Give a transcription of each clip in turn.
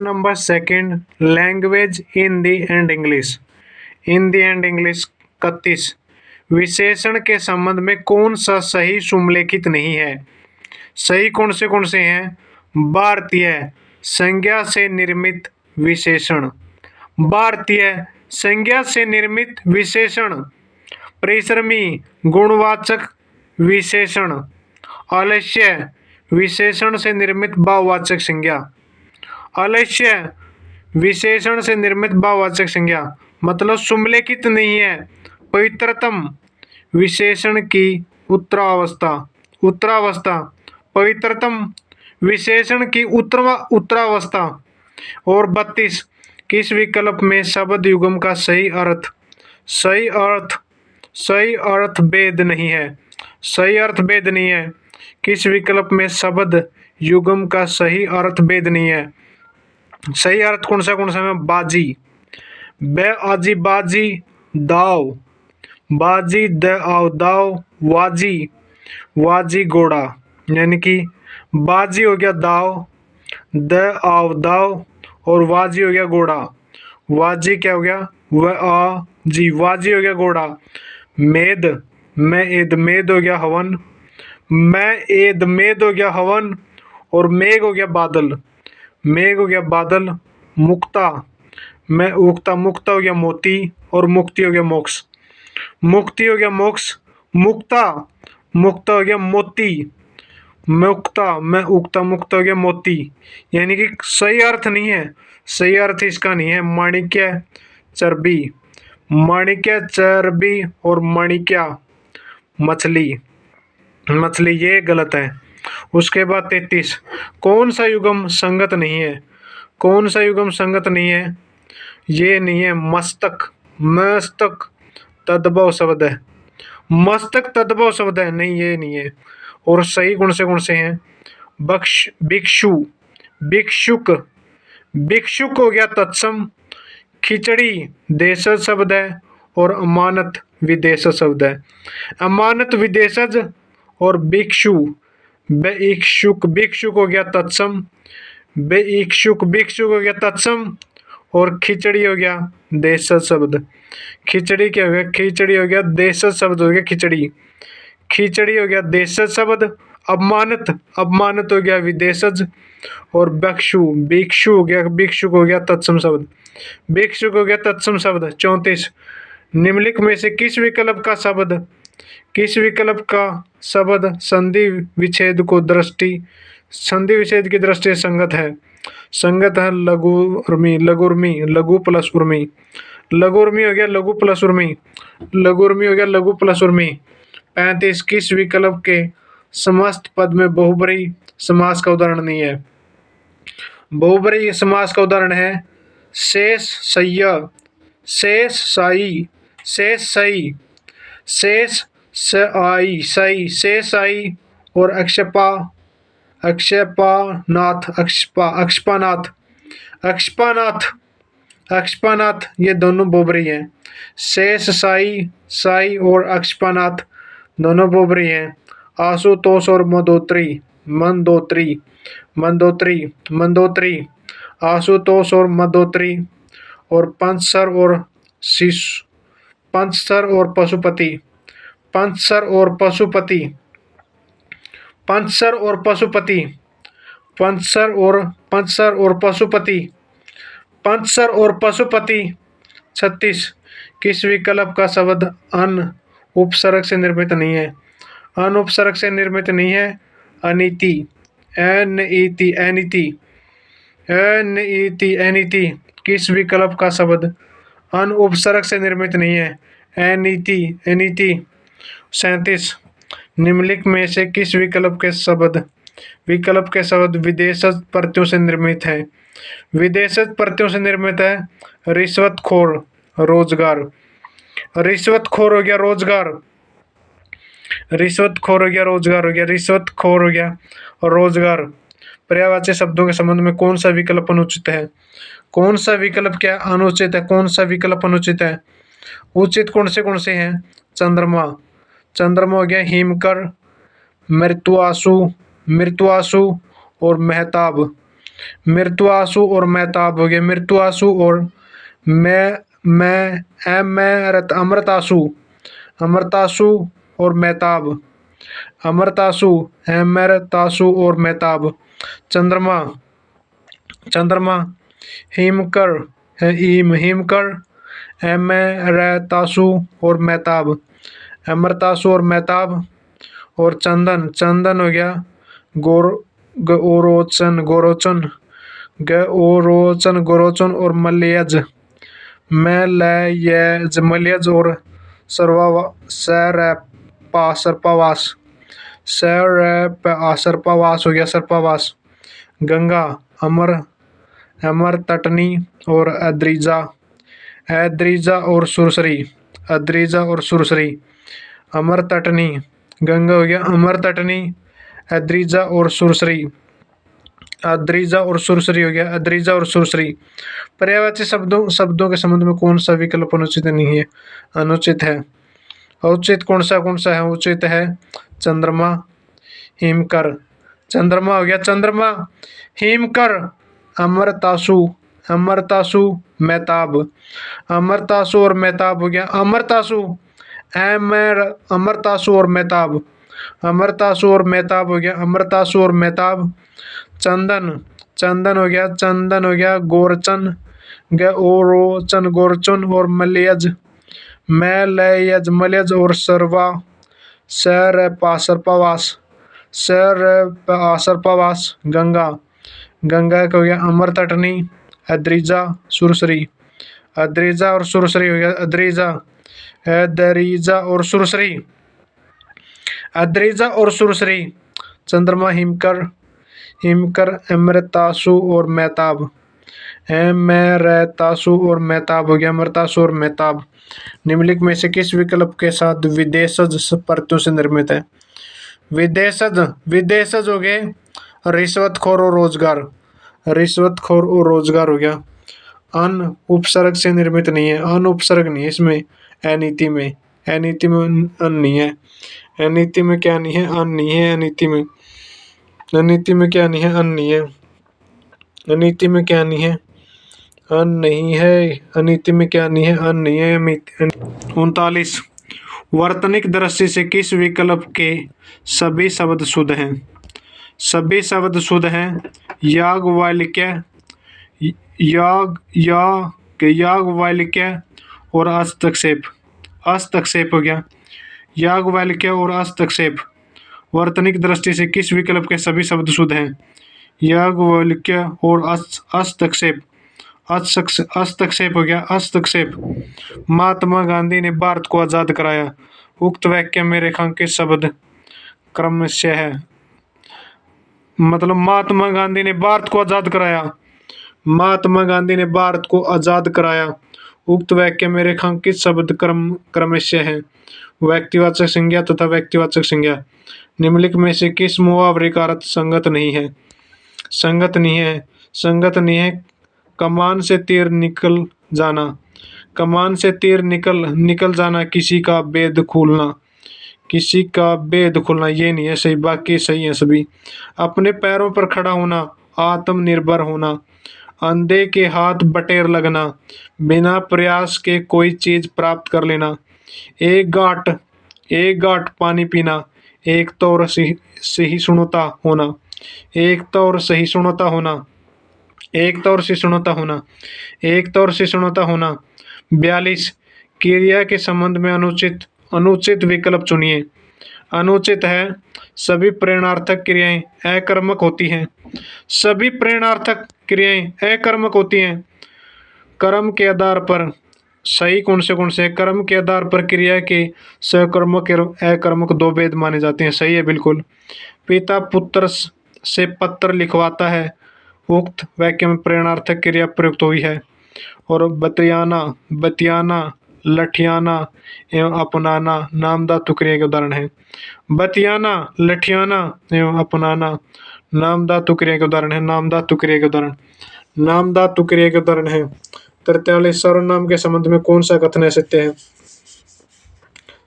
Number second, language Hindi and English. Hindi and English 31। विशेषण के संबंध में कौन सा सही सुमेलित नहीं है? सही कौन से हैं? भारतीय संज्ञा से निर्मित विशेषण, भारतीय संज्ञा से निर्मित विशेषण, परिश्रमी गुणवाचक विशेषण, आलस्य विशेषण से निर्मित भाववाचक संज्ञा, आलस्य विशेषण से निर्मित भाववाचक संज्ञा मतलब सुमेलित नहीं है। पवित्रतम विशेषण की उत्तरावस्था, उत्तरावस्था, पवित्रतम विशेषण की उत्तरावस्था। और 32, किस विकल्प में शब्द युग्म का सही अर्थ भेद नहीं है? सही अर्थ भेद नहीं है। किस विकल्प में शब्द युग्म का सही अर्थ भेद नहीं है? सही अर्थ कौन सा है? बाजी, बे आजी बाजी, दाव, बाजी द आओ दाव, वाजी, वाजी घोड़ा, यानी कि बाजी हो गया दाव, द आओ दाव, और वाजी हो गया घोड़ा। वाजी क्या हो गया? वह आ जी, वाजी हो गया घोड़ा। मेद, मैं एद मेद हो गया हवन, मैं एद मेद हो गया हवन, और मेघ हो गया बादल, मेघ हो गया बादल। मुक्ता, मैं उगता, मुक्ता हो गया मोती, और मुक्ति हो गया मोक्ष, मुक्ति हो गया मोक्ष। मुक्ता, मुक्ता हो गया मोती, मुक्ता, मैं उगता, मुक्ता हो गया मोती, यानी कि सही अर्थ नहीं है। सही अर्थ इसका नहीं है माणिक्य चर्बी, माणिक्य चर्बी, और माणिक्या मछली, मछली, ये गलत है। उसके बाद 33, कौन सा युग्म संगत नहीं है? कौन सा युग्म संगत नहीं है? ये नहीं है मस्तक, मस्तक तद्भव शब्द है, मस्तक तद्भव शब्द है, नहीं ये नहीं है। और सही कौन से हैं? बख्श, भिक्षु, भिक्षुक, भिक्षुक हो गया तत्सम, खिचड़ी देशज शब्द है, और अमानत विदेशज शब्द है। अमानत विदेशज और भिक्षु, बेइक्षुक, भिक्षुक हो गया तत्सम, बेइक्षुक, भिक्षुक हो गया तत्सम, और खिचड़ी हो गया देशज शब्द। खिचड़ी क्या हो गया? खिचड़ी हो गया देशज शब्द हो गया खिचड़ी, खिचड़ी हो गया देशज शब्द। अपमानित, अपमानित हो गया विदेशज, और भिक्षु, भिक्षु हो गया, भिक्षुक हो गया तत्सम शब्द, भिक्षुक हो गया तत्सम शब्द। 34, निम्नलिखित में से किस विकल्प का शब्द, किस विकल्प का शब्द संधि विच्छेद को दृष्टि, संधि विच्छेद की दृष्टि से संगत है? संगत है लघु उर्मी, लघु उर्मी, लघु प्लस उर्मी, लघु उर्मी हो गया लघु प्लस उर्मी, लघु उर्मी हो गया लघु प्लस उर्मी। 35, किस विकल्प के समस्त पद में बहुब्रीहि समास का उदाहरण नहीं है? बहुब्रीहि समास का उदाहरण है शेष सय्य, शेष साई, शेष सई, शेष साई, सई, शेष साई, और अक्षपा, अक्षपानाथ, अक्षपानाथ, अक्षपानाथ, अक्षपानाथ, ये दोनों बहुब्रीहि हैं। शेष साई, साई, और अक्षपानाथ दोनों बहुब्रीहि हैं। आशुतोष और मंदोत्री, मंदोत्री, मंदोत्री, मंदोत्री, आशुतोष और मंदोत्री। और पंचसर और शिशु, पंचसर और पशुपति, पंचसर और पशुपति, पंचसर और पशुपति, पंचसर और पशुपति, पंचसर और पशुपति। 36, किस विकल्प का शब्द अन उपसर्ग से निर्मित नहीं है? अन उपसर्ग से निर्मित नहीं है। अनीति, अनीति, अनीति, अनीति, अनीति, किस विकल्प का शब्द अन उपसर्ग से निर्मित नहीं है? अनीति, अनीति। 37, निम्नलिखित में से किस विकल्प के शब्द विदेशज प्रत्ययों से निर्मित है? विदेशज प्रत्ययों से निर्मित है रिश्वतखोर, रोजगार, रिश्वतखोर हो गया रोजगार, रिश्वतखोर हो गया रोजगार, हो गया रिश्वतखोर, हो गया और रोजगार। पर्यायवाची शब्दों के संबंध में कौन सा विकल्प अनुचित है? कौन सा विकल्प क्या अनुचित है? कौन सा विकल्प अनुचित है? उचित कौन से हैं? चंद्रमा, चंद्रमा हो गया हिमकर, मृत्युआशु, मृत्युआशु, और मेहताब, मृत्यु आंसू और महताब हो गया मृत्यु आंसू और मैं अमृत आंसू अमृतासु और महताब अमृतासु अमृतासु और महताब। चंद्रमा चंद्रमा हिमकर हिमकर अमृतासु और महताब अमृतासु और महताब। और चंदन चंदन हो गया गोरोचन गोरोचन गोरोचन और मलयज मलयज और सर्पावास सर्पावास हो गया सर्पावास। गंगा अमर अमर तटनी और अद्रिजा अद्रिजा और सुरसरी अद्रिजा और सुरसरी। अमर तटनी गंगा हो गया अमर तटनी अद्रिजा और सुरसरी अद्रिजा और सुरसरी हो गया अद्रिजा और सुरसरी। पर्यायवाची शब्दों शब्दों के संबंध में कौन सा विकल्प अनुचित नहीं है अनुचित है। उचित कौन सा है उचित है चंद्रमा हिमकर चंद्रमा हो गया चंद्रमा हिमकर अमरतासु अमरतासु महताब अमरतासु और महताब हो गया अमरतासु अमरतासु और महताब अमरतासु और महताब हो गया अमरतासु और महताब। चंदन चंदन हो गया गोरचन गोरोचन गोरचन और मलयज मलयज मलयज और सर्पावास सर्पावास। गंगा गंगा का हो गया अमर तटनी अद्रिजा सुरसरी अद्रिजा और सुरसरी हो गया अद्रिजा अद्रिजा और सुरसरी अद्रिजा और सुरसरी। चंद्रमा हिमकर हिमकर अमृतासु और महताब अमृतासु और महताब हो गया अमृतासु और महताब। निम्नलिखित में से किस विकल्प के साथ विदेशज प्रत्ययों से निर्मित है। विदेशज विदेशज हो गए रिश्वतखोर और रोजगार रिश्वतखोर और रोजगार हो गया। अन उपसर्ग से निर्मित नहीं है अन उपसर्ग नहीं है इसमें अनीति में अन नहीं है अनीति में क्या नहीं है अन नहीं है अनीति में क्या नहीं है अन नहीं है अनीति में क्या नहीं है अन नहीं है अनीति में क्या नहीं है अन नहीं है। 39 वर्तनिक दृष्टि से किस विकल्प के सभी शब्द शुद्ध हैं। सभी शब्द शुद्ध हैं याज्ञवल्क्य याज्ञवल्क्य और हस्तक्षेप हो गया याज्ञवल्क्य और हस्तक्षेप। वर्तनिक दृष्टि से किस विकल्प के सभी शब्द शुद्ध हैं याज्ञवल्क्य और हस्तक्षेप हस्तक्षेप हो गया हस्तक्षेप। महात्मा गांधी ने भारत को आजाद कराया उक्त वाक्य में रेखांकित शब्द क्रमशः है। मतलब महात्मा गांधी ने भारत को आजाद कराया महात्मा गांधी ने भारत को आजाद कराया उक्त वाक्य में रेखांकित शब्द क्रमशः है। व्यक्तिवाचक संज्ञा तथा व्यक्तिवाचक संज्ञा निम्नलिखित में से किस मुहावरे का अर्थ संगत नहीं है। संगत नहीं है कमान से तीर निकल जाना कमान से तीर निकल जाना किसी का भेद खुलना ये नहीं है सही बाकी सही है सभी। अपने पैरों पर खड़ा होना आत्मनिर्भर होना अंधे के हाथ बटेर लगना बिना प्रयास के कोई चीज प्राप्त कर लेना एक गांठ पानी पीना एक तौर सही सुनता होना एक तौर सही सुनता होना एक तौर से सुनता होना एक तौर से सुनता होना। 42 क्रिया के संबंध में अनुचित विकल्प चुनिए। अनुचित है सभी प्रेरणार्थक क्रियाएं अकर्मक होती हैं सभी प्रेरणार्थक क्रियाएं अकर्मक होती हैं। कर्म के आधार पर सही कौन से कर्म के आधार पर क्रिया के सकर्मक अकर्मक दो भेद माने जाते हैं सही है बिल्कुल। पिता पुत्र से पत्र लिखवाता है उक्त वाक्य में प्रेरणार्थक क्रिया प्रयुक्त हुई है। और बतियाना लठियाना एवं अपनाना नाम धातु क्रिया के उदाहरण है। बतियाना लठियाना एवं अपनाना नाम धातु क्रिया के उदाहरण है नाम धातु क्रिया के उदाहरण है। 43 सर्वनाम के संबंध में कौन सा कथन असत्य है।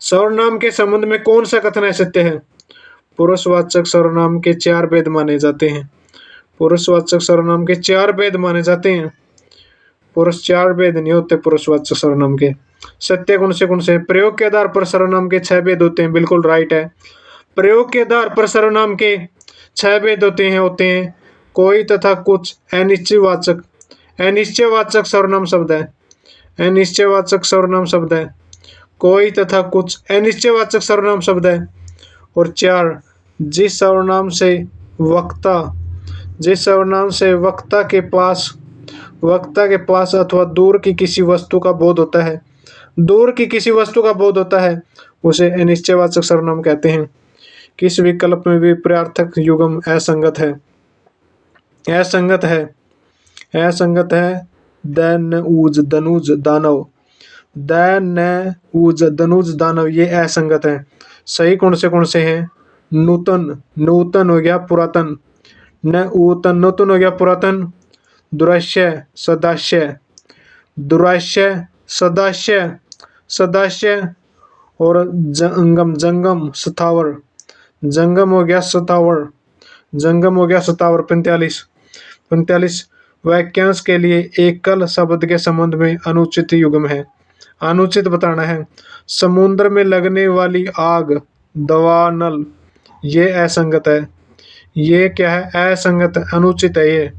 सर्वनाम के संबंध में कौन सा कथन असत्य है। पुरुषवाचक सर्वनाम के 4 भेद माने जाते हैं। पुरुषवाचक सर्वनाम के 4 भेद माने जाते हैं। पुरुष 4 भेद नहीं होते पुरुषवाचक सर्वनाम के। सत्य कौन से प्रयोग के आधार पर सर्वनाम के 6 भेद होते हैं। बिल्कुल राइट है। प्रयोग के आधार पर सर्वनाम के 6 भेद होते हैं कोई तथा कुछ, अनिश्चयवाचक, अनिश्चयवाचक सर्वनाम शब्द है, अनिश्चयवाचक सर्वनाम शब्द है, कोई तथा कुछ अनिश्चयवाचक सर्वनाम शब्द है। और 4 जिस सर्वनाम से वक्ता के पास अथवा दूर की किसी वस्तु का बोध होता है, दूर की किसी वस्तु का बोध होता है, उसे अनिश्चयवाचक सर्वनाम कहते हैं। किस विकल्प में विपरीतार्थक युग्म असंगत है? असंगत है दनुज, दनुज, दानव, दनुज, दनुज, दानव, ये असंगत है। सही कौन से हैं? नूतन, नूतन हो गया पुरातन, नूतन, नूतन हो गया पुरातन। दुराश्य, सदाश्य, दुराश्य, सदाश्य, सदाश्य। और जंगम, जंगम, स्थावर, जंगम हो गया स्थावर, जंगम हो गया स्थावर। 45 वाक्यांश के लिए एकल शब्द के संबंध में अनुचित युग्म है। अनुचित बताना है। समुद्र में लगने वाली आग, दावानल, ये असंगत है। ये क्या है? असंगत, अनुचित है ये।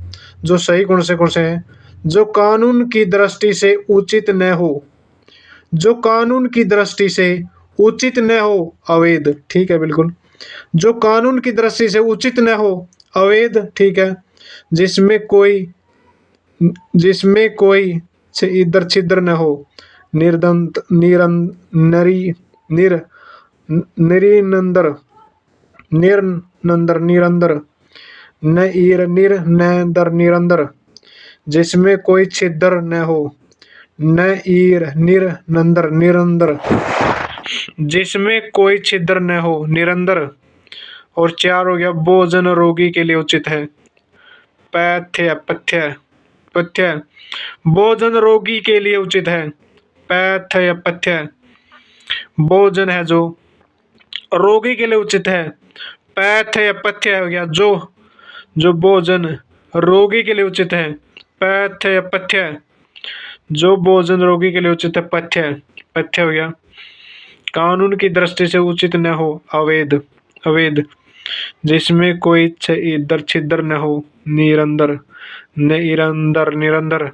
जो सही कौन से हैं? जो कानून की दृष्टि से उचित न हो, जो कानून की दृष्टि से उचित न हो, अवैध, ठीक है बिल्कुल। जो कानून की दृष्टि से उचित न हो, अवैध, ठीक है। जिसमें कोई इधर छिद्र न हो, निर्दंत, निरनंदर, निरंदर, निरंदर, जिसमें कोई छिद्र न हो, निरंदर, निरंदर, जिसमें कोई छिद्र न हो, निरंतर। और 4 हो गया भोजन रोगी के लिए उचित है। पथ्य, पथ्य, पथ्य, भोजन रोगी के लिए उचित है। पथ्य, पथ्य, भोजन है जो रोगी के लिए उचित है। पथ्य, पथ्य हो गया जो भोजन रोगी के लिए उचित है। पथ्य, पथ्य, जो भोजन रोगी के लिए उचित है। पथ्य, पथ्य हो गया। कानून की दृष्टि से उचित न हो, अवैध, अवैध, जिसमें कोई इधर छिद्र न हो, निरंतर, निरंतर, निरंतर,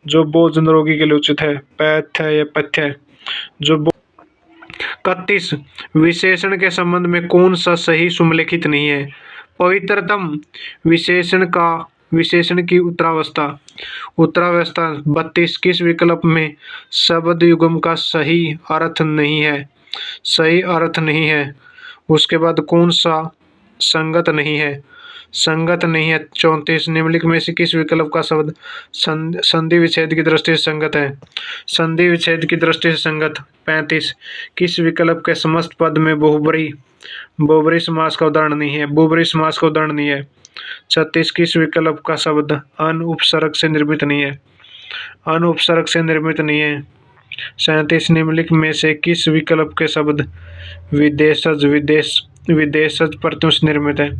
जो भोजन रोगी के लिए उचित है। पथ्य, पथ्य, जो 31 विशेषण के संबंध में कौन सा सही सुमेलित नहीं है? पवित्रतम विशेषण की उत्तरावस्था, उत्तरावस्था। 32 किस विकल्प में शब्द युग्म का सही अर्थ नहीं है? सही अर्थ नहीं है। उसके बाद कौन सा संगत नहीं है? संगत नहीं है। 34 निम्नलिखित में से किस विकल्प का शब्द संधि विच्छेद की दृष्टि से संगत है? संधि विच्छेद की दृष्टि से संगत। 35 किस विकल्प के समस्त पद में बहुब्रीहि समास का उदाहरण नहीं है? बहुब्रीहि समास का उदाहरण नहीं है। 36 किस विकल्प का शब्द अन उपसर्ग से निर्मित नहीं है? अन उपसर्ग से निर्मित नहीं है। 37 निम्नलिखित में से किस विकल्प के शब्द विदेशज प्रत्ययों से निर्मित है?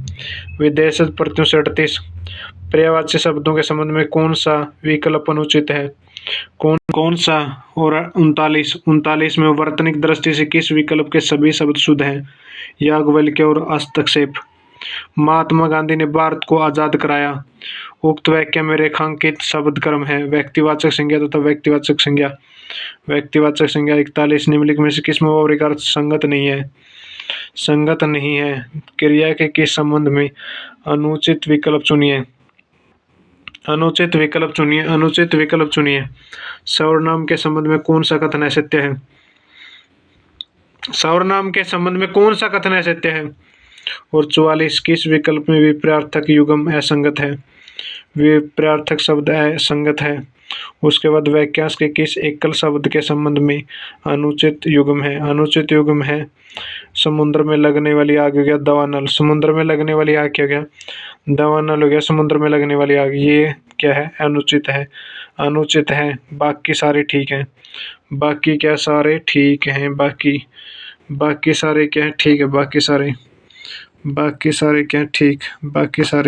विदेशज प्रत्ययों से। 38 पर्यायवाची शब्दों के संबंध में कौन सा विकल्प अनुचित है? कौन सा? और 39 में वर्तनिक दृष्टि से किस विकल्प के सभी शब्द शुद्ध हैं? याज्ञवल्क्य और हस्तक्षेप। महात्मा गांधी ने भारत को आजाद कराया। उक्त वाक्य में रेखांकित शब्द क्रम है व्यक्तिवाचक संज्ञा तथा व्यक्तिवाचक संज्ञा। व्यक्तिवाचक संज्ञा। 41 निम्नलिखित में से किस मुहावरे अर्थ संगत नहीं है? संगत नहीं है। क्रिया के किस संबंध में अनुचित विकल्प चुनिए? अनुचित विकल्प चुनिए। अनुचित विकल्प चुनिए। सर्वनाम के संबंध में कौन सा कथन असत्य है? सर्वनाम के संबंध में कौन सा कथन असत्य है? और 44 किस विकल्प में विपरीतार्थक युग्म असंगत है? विपरीतार्थक शब्द असंगत है। उसके बाद वाक्यांश के किस एकल शब्द के संबंध में अनुचित युग्म है? अनुचित युग्म है समुद्र में लगने वाली आग हो गया दावानल। समुद्र में लगने वाली आग क्या हो गया? दावानल हो गया। समुद्र में लगने वाली आग, ये क्या है? अनुचित है। अनुचित है। बाकी सारे ठीक हैं। बाकी क्या सारे ठीक हैं? बाकी सारे क्या है? ठीक है। बाकी सारे क्या ठीक? बाकी सारे